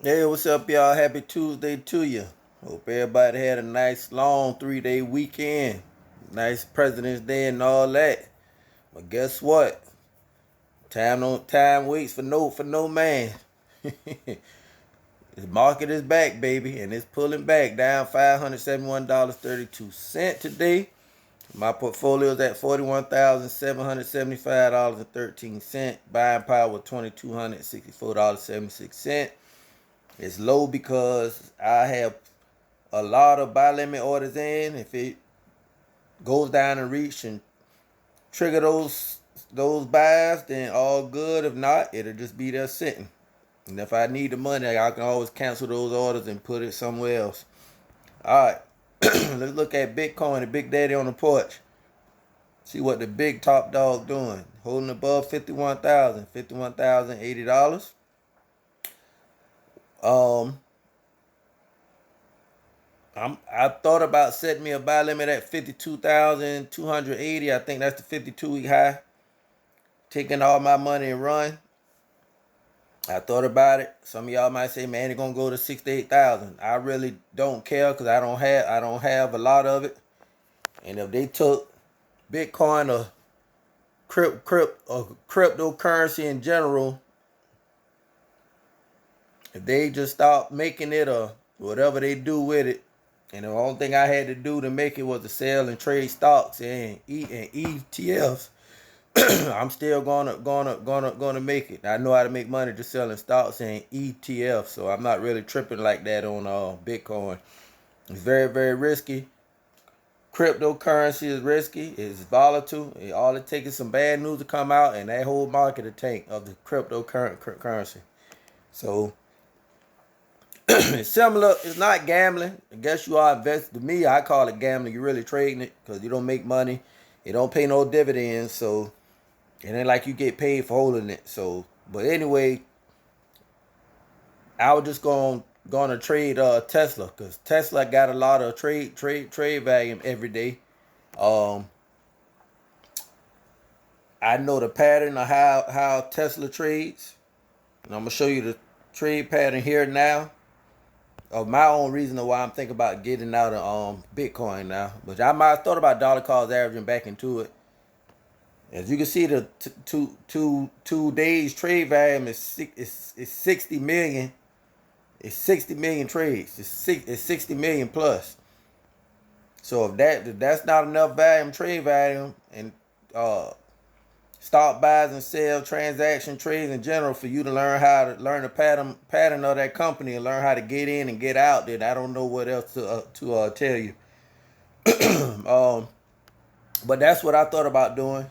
Hey, what's up, y'all? Happy Tuesday to you. Hope everybody had a nice long 3-day weekend. Nice President's Day and all that. But guess what? Time waits for no man. The market is back, baby, and it's pulling back down $571.32 today. My portfolio is at $41,775.13. Buying power was $2,264.76. It's low because I have a lot of buy limit orders in. If it goes down and reach and trigger those buys, then all good. If not, it'll just be there sitting. And if I need the money, I can always cancel those orders and put it somewhere else. All right, let's look at Bitcoin, the Big Daddy on the porch. See what the big top dog doing. Holding above 51,000, $51,080. Um, I thought about setting me a buy limit at 52,280. I think that's the 52-week high. Taking all my money and run. I thought about it. Some of y'all might say, "Man, it's gonna go to 68,000." I really don't care because I don't have a lot of it. And if they took Bitcoin or cryptocurrency in general, if they just stop making it or whatever they do with it, and the only thing I had to do to make it was to sell and trade stocks and ETFs, I'm still gonna make it. I know how to make money just selling stocks and ETFs, so I'm not really tripping like that on Bitcoin. It's very, very risky. Cryptocurrency is risky. It's volatile. All it takes is some bad news to come out, and that whole market to tank of the cryptocurrency. So it's similar. It's not gambling. I guess you are invested. To me, I call it gambling. You're really trading it because you don't make money. You don't pay no dividends, so it ain't like you get paid for holding it. So, but anyway, I was just gonna trade Tesla because Tesla got a lot of trade value every day. Um, I know the pattern of how Tesla trades, and I'm gonna show you the trade pattern here now. Of my own reason of why I'm thinking about getting out of Bitcoin now, but I might have thought about dollar cost averaging back into it. As you can see, the two days trade volume is 60 million. It's 60 million trades. It's 60 million plus. So if that's not enough volume, trade volume, and uh, stock buys and sell, transaction trades in general, for you to learn the pattern of that company and learn how to get in and get out, then I don't know what else to tell you. um, but that's what I thought about doing.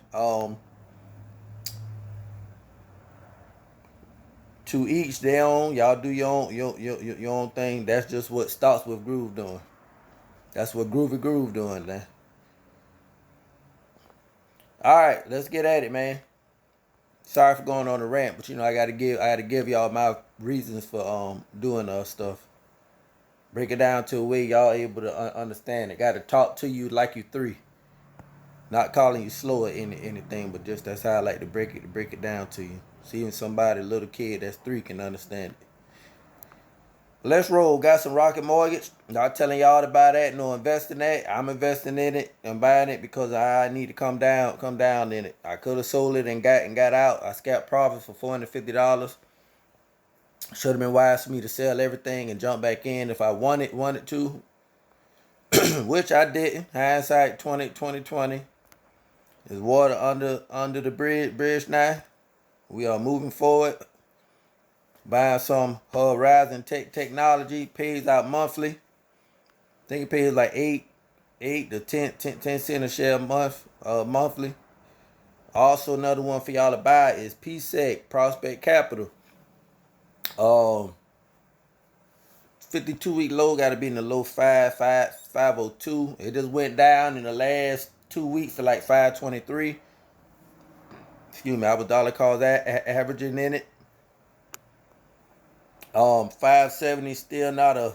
To each their own. Y'all do your own thing. That's just what Stocks with Groove doing. That's what Groovy Groove doing, man. All right, let's get at it, man. Sorry for going on a rant, but I gotta give y'all my reasons for doing stuff. Break it down to a way y'all able to understand it. Got to talk to you like you three. Not calling you slow or anything, but just that's how I like to break it down to you. Seeing somebody, little kid that's three, can understand it. Let's roll. Got some Rocket Mortgage. Not telling y'all to buy that. No investing that. I'm investing in it and buying it because I need to come down in it. I could have sold it and got out. I scalped profits for $450. Should have been wise for me to sell everything and jump back in if I wanted to, which I didn't. Hindsight 2020 is water under the bridge now. We are moving forward. Buying some Horizon Technology, pays out monthly. I think it pays like 8 to 10 cent a share a monthly. Also, another one for y'all to buy is PSEC, Prospect Capital. Um, 52-week low got to be in the low 502. It just went down in the last 2 weeks to like 523. Excuse me, I was dollar cost averaging in it. 570 still not a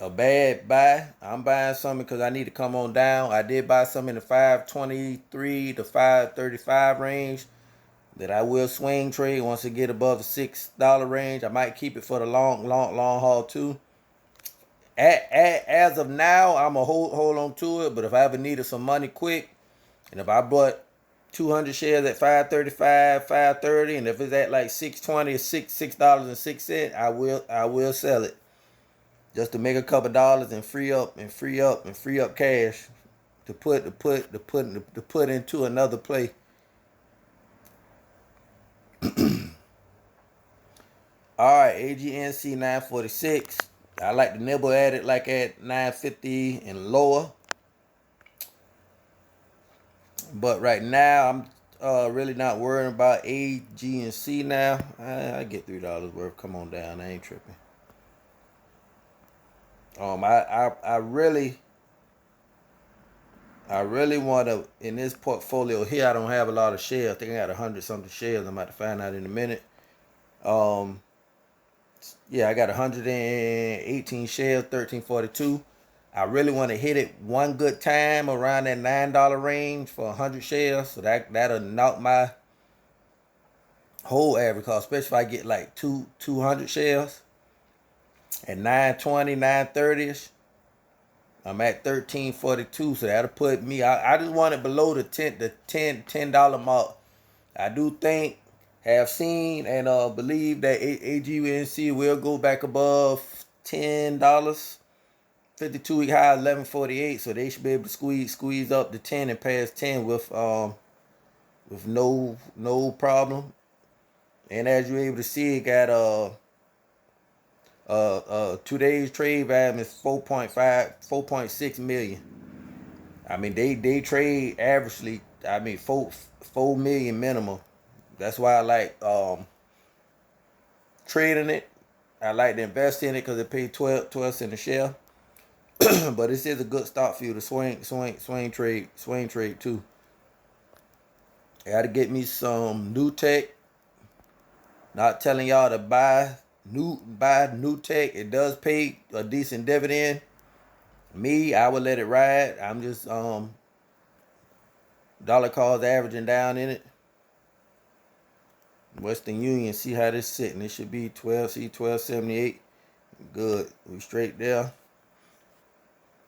bad buy. I'm buying something because I need to come on down. I did buy some in the 523 to 535 range. that I will swing trade once it get above the $6 range. I might keep it for the long haul too. As of now, I'm gonna hold on to it. But if I ever needed some money quick, and if I bought 200 shares at 535, 530, and if it's at like 620 or $6.06, I will sell it just to make a couple dollars and free up cash to put into another play. All right, AGNC 946. I like to nibble at it like at 950 and lower. But right now, I'm really not worrying about AGNC now. I get $3 worth. Come on down. I ain't tripping. I really want to, in this portfolio here, I don't have a lot of shares. I think I got 100 something shares. I'm about to find out in a minute. Yeah, I got 118 shares, 1342. I really want to hit it one good time around that $9 range for 100 shares. So that'll knock my whole average cost, especially if I get like 200 shares at 920, 930ish. I'm at 1342, so that'll put me. I just want it below the $10 mark. I do think, have seen, and believe that AGNC will go back above $10. 52-week high 1148, so they should be able to squeeze up to 10 and past 10 with no problem. And as you're able to see, it got today's trade value is 4.6 million. I mean they trade averagely, I mean 4 million minimum. That's why I like trading it. I like to invest in it because it pays 12 cents a share. But this is a good stock for you to swing trade too. I got to get me some new tech. Not telling y'all to buy new tech. It does pay a decent dividend. Me, I would let it ride. I'm just dollar cost averaging down in it. Western Union, see how this sitting. It should be 1278. Good. We straight there.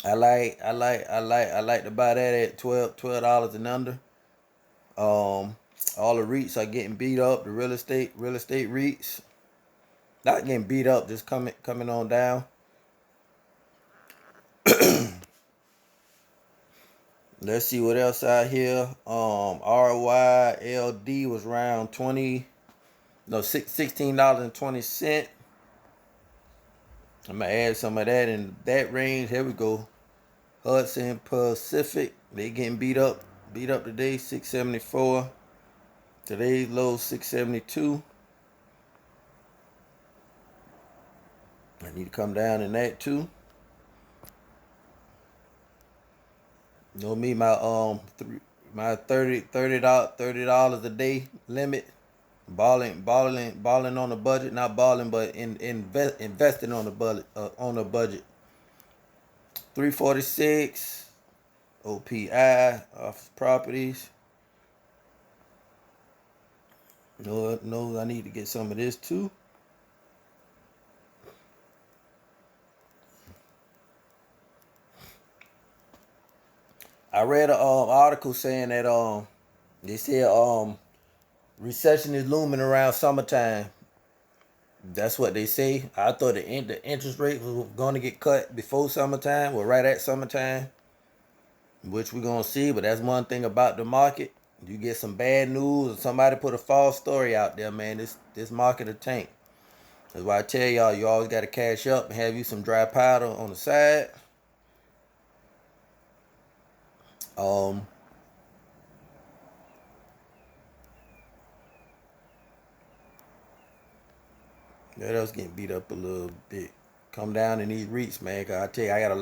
I like to buy that at $12 and under. All the REITs are getting beat up. The real estate REITs not getting beat up, just coming on down. Let's see what else out here. RYLD was around $16.20. I'm gonna add some of that in that range. Here we go. Hudson Pacific, they getting beat up today, 674. Today's low 672. I need to come down in that too. You know me, my $30 a day limit. Balling on a budget, not balling, but investing on a budget. 346 OPI office properties. No, I need to get some of this too. I read an article saying that they said recession is looming around summertime. That's what they say. I thought the interest rate was going to get cut before summertime, or right at summertime, which we're going to see. But that's one thing about the market. You get some bad news, or somebody put a false story out there, man. This market a tank. That's why I tell y'all, you always got to cash up and have you some dry powder on the side. That else getting beat up a little bit. Come down in these REITs, man. Cause I tell you, I got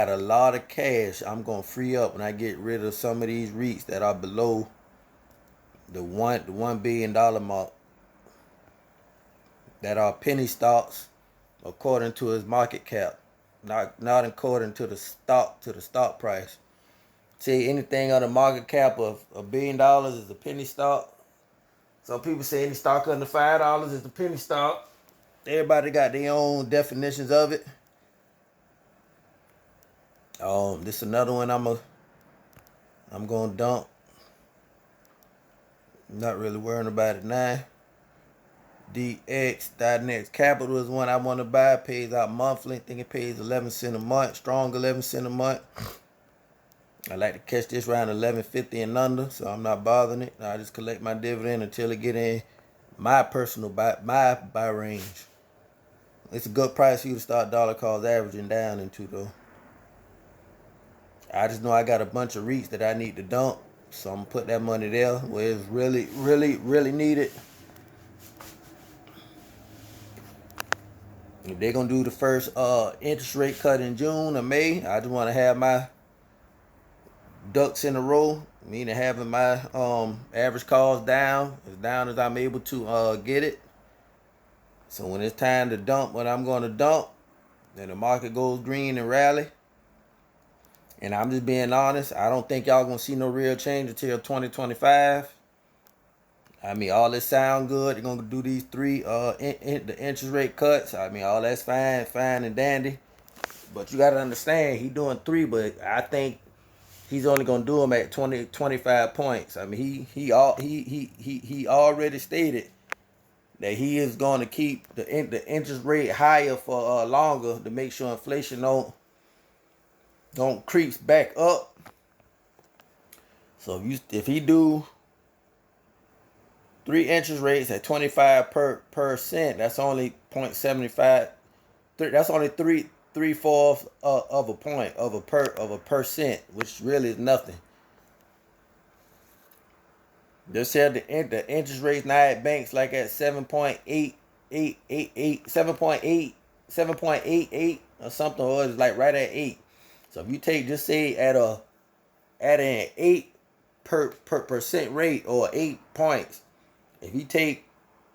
a lot of cash I'm gonna free up when I get rid of some of these REITs that are below the $1 billion mark. That are penny stocks according to its market cap. Not according to the stock price. See, anything on the market cap of $1 billion is a penny stock. Some people say any stock under $5 is the penny stock. Everybody got their own definitions of it. This another one I'm gonna dump. Not really worrying about it now. DX.Next Capital is one I want to buy. It pays out monthly. I think it pays 11 cents a month. Strong 11 cents a month. I like to catch this around 11.50 and under, so I'm not bothering it. I just collect my dividend until it get in my personal buy range. It's a good price for you to start dollar cost averaging down into though. I just know I got a bunch of REITs that I need to dump, so I'm gonna put that money there where it's really, really, really needed. If they're gonna do the first interest rate cut in June or May, I just want to have my ducks in a row, meaning having my average calls down as I'm able to get it. So when it's time to dump what I'm going to dump, then the market goes green and rally. And I'm just being honest, I don't think y'all gonna see no real change until 2025. I mean, all this sound good. They're gonna do these three the interest rate cuts. I mean, all that's fine and dandy. But you gotta understand, he doing three, but I think he's only gonna do them at 25 points. I mean, he already stated that he is going to keep the interest rate higher for longer to make sure inflation don't creeps back up. So if he do three interest rates at 25%, that's only 0.75. That's only three-fourths of a point of a percent, which really is nothing. They said the interest rates now at banks like at 7.88, 7.88 or something, or it's like right at 8. So if you take, just say at an 8 per percent rate or 8 points, if you take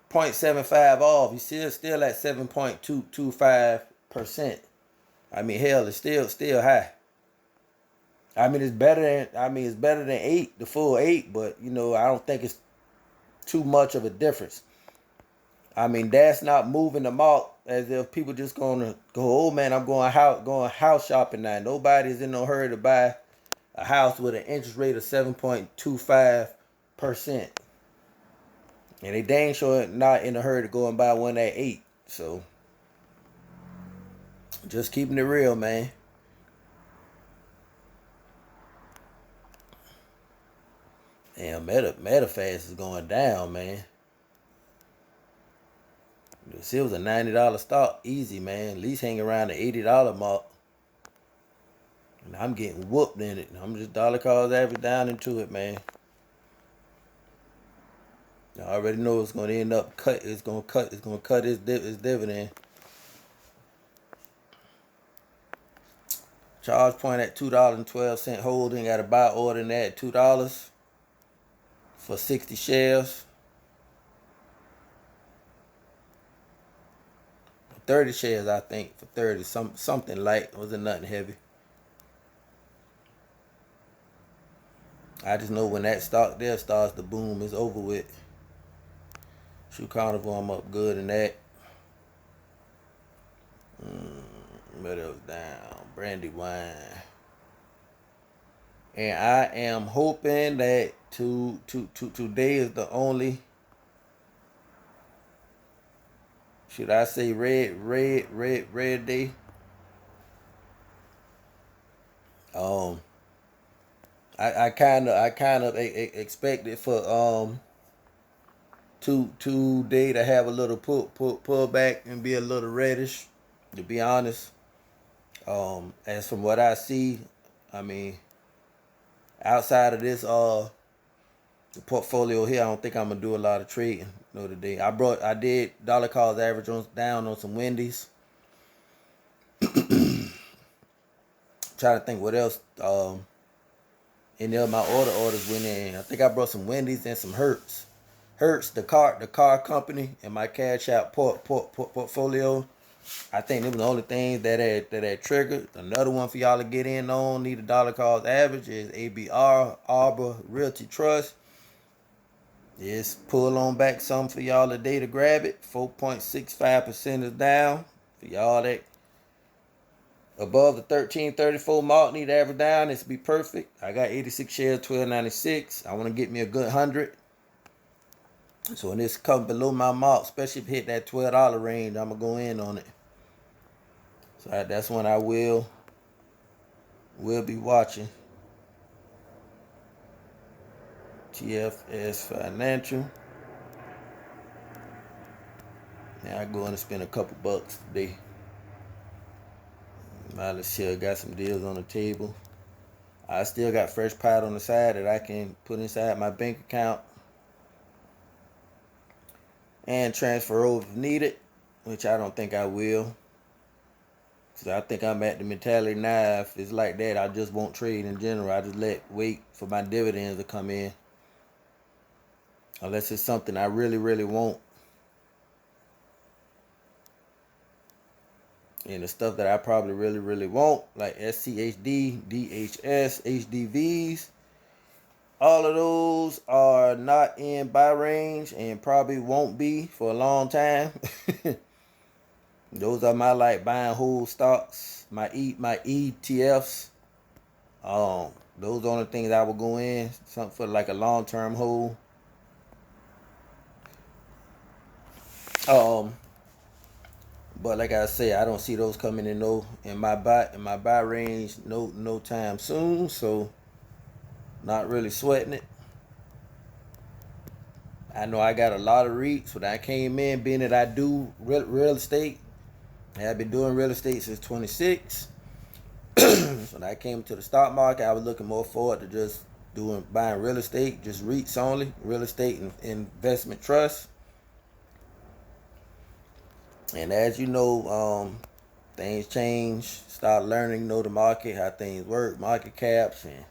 0.75 off, you still at 7.225%. I mean, hell, it's still high. I mean, it's better than 8, the full 8, but I don't think it's too much of a difference. I mean, that's not moving them out as if people just gonna go, oh man, I'm going house shopping now. Nobody's in no hurry to buy a house with an interest rate of 7.25%. And they dang sure not in a hurry to go and buy one at 8. So just keeping it real, man. Damn, MetaFast is going down, man. See, it was a $90 stock, easy, man. At least hang around the $80 mark. And I'm getting whooped in it. I'm just dollar cost average down into it, man. I already know it's going to end up cut. It's going to cut its dividend. Charge point at $2.12 holding. Got a buy order in there at $2 for 60 shares. 30 shares, I think, for 30. Something light. Wasn't nothing heavy. I just know when that stock there starts to boom, it's over with. Shoe Carnival, I'm up good in that. But it was down. Brandywine. And I am hoping that today is the only, should I say red day? I kind of expected for today to have a little pull back and be a little reddish, to be honest. As from what I see, I mean, outside of this the portfolio here, I don't think I'm gonna do a lot of trading today. I did dollar cost average down on some Wendy's. Trying to think what else any of my orders went in. I think I brought some Wendy's and some Hertz. Hertz, the car company, and my Cash App portfolio. I think them were the only things that had triggered. Another one for y'all to get in on, need a dollar cost average, is ABR, Arbor Realty Trust. Yes, pull on back some for y'all today to grab it. 4.65% is down. For y'all that above the 1334 mark need to average down, this be perfect. I got 86 shares, 12.96. I want to get me a good 100. So when this comes below my mark, especially if it hit that $12 range, I'm going to go in on it. So that's when I will be watching. TFS Financial. Now I go in and spend a couple bucks today. Miley Shell got some deals on the table. I still got fresh pot on the side that I can put inside my bank account and transfer over if needed, which I don't think I will. Cause I think I'm at the mentality now. If it's like that, I just won't trade in general. I just wait for my dividends to come in. Unless it's something I really, really want. And the stuff that I probably really, really want, like SCHD, DHS, HDVs, all of those are not in buy range and probably won't be for a long time. Those are my like buying whole stocks, my ETFs. Those are the only things I will go in, something for like a long-term hold. But like I say, I don't see those coming in my buy range no time soon. So not really sweating it. I know I got a lot of REITs when I came in, being that I do real estate. I've been doing real estate since 26. So when I came to the stock market, I was looking more forward to just buying real estate, just REITs only, real estate and investment trust. And as you know, things change. Start learning, know the market, how things work, market caps and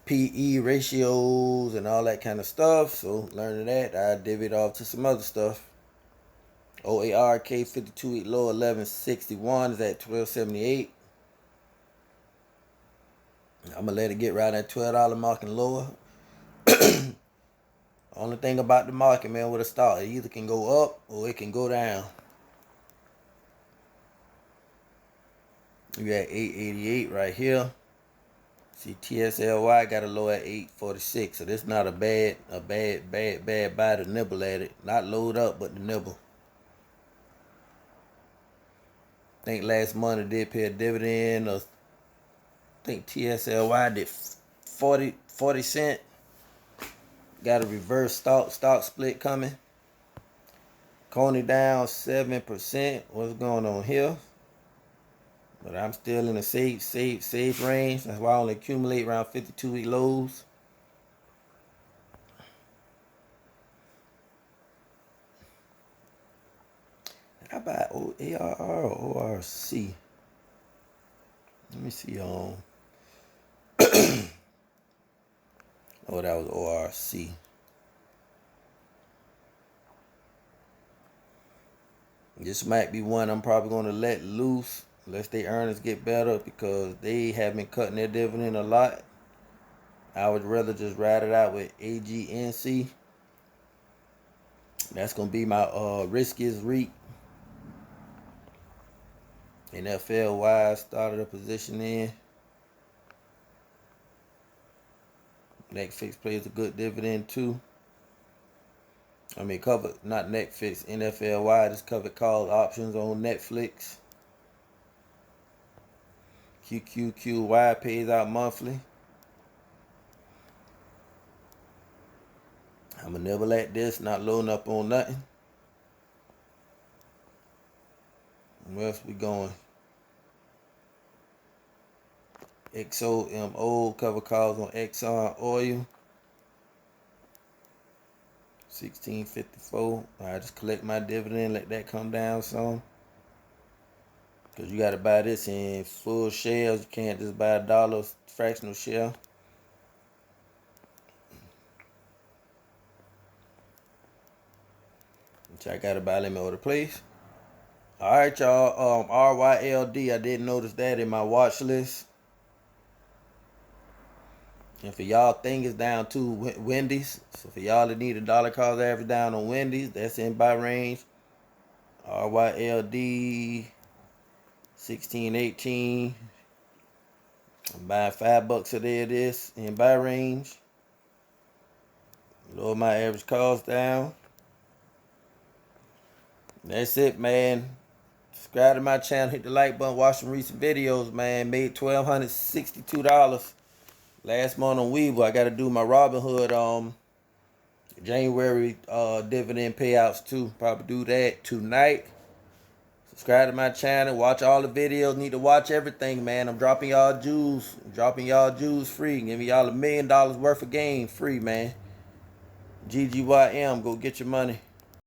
PE ratios and all that kind of stuff. So learning that, I divvied off to some other stuff. OARK 52-week low 1161 is at 1278. I'm gonna let it get right at $12 mark and lower. Only thing about the market, man, with a stock, it either can go up or it can go down. You got 888 right here. See, TSLY got a low at 846, so this not a bad buy to nibble at it. Not load up, but the nibble. I think last month it did pay a dividend of, I think TSLY did 40 cent. Got a reverse stock split coming. Coney down 7%. What's going on here? But I'm still in a safe range. That's why I only accumulate around 52-week lows. How about ARR or ORC? Let me see. Oh, that was ORC. This might be one I'm probably going to let loose unless their earnings get better, because they have been cutting their dividend a lot. I would rather just ride it out with AGNC. That's going to be my riskiest REIT. NFLY started a position in. Netflix plays a good dividend too. I mean, not Netflix, NFLY just covered call options on Netflix. QQQY pays out monthly. I'm going to never let this, not loading up on nothing. Where else we going? XOMO cover calls on Exxon Oil. 1654. I just collect my dividend, let that come down some. Because you got to buy this in full shares. You can't just buy a dollar fractional share. Which I got to buy limit order, please. All right, y'all. RYLD, I didn't notice that in my watch list. And for y'all, thing is down to Wendy's. So for y'all that need a dollar cost average down on Wendy's, that's in buy range. RYLD 1618. I'm buying $5 a day of this in buy range. Lower my average cost down. That's it, man. Subscribe to my channel, hit the like button, watch some recent videos, man. Made $1,262 last month on Webull. I got to do my Robinhood January dividend payouts too. Probably do that tonight. Subscribe to my channel, watch all the videos. Need to watch everything, man. I'm dropping y'all jewels. Free. Giving y'all $1 million worth of game free, man. GGYM, go get your money.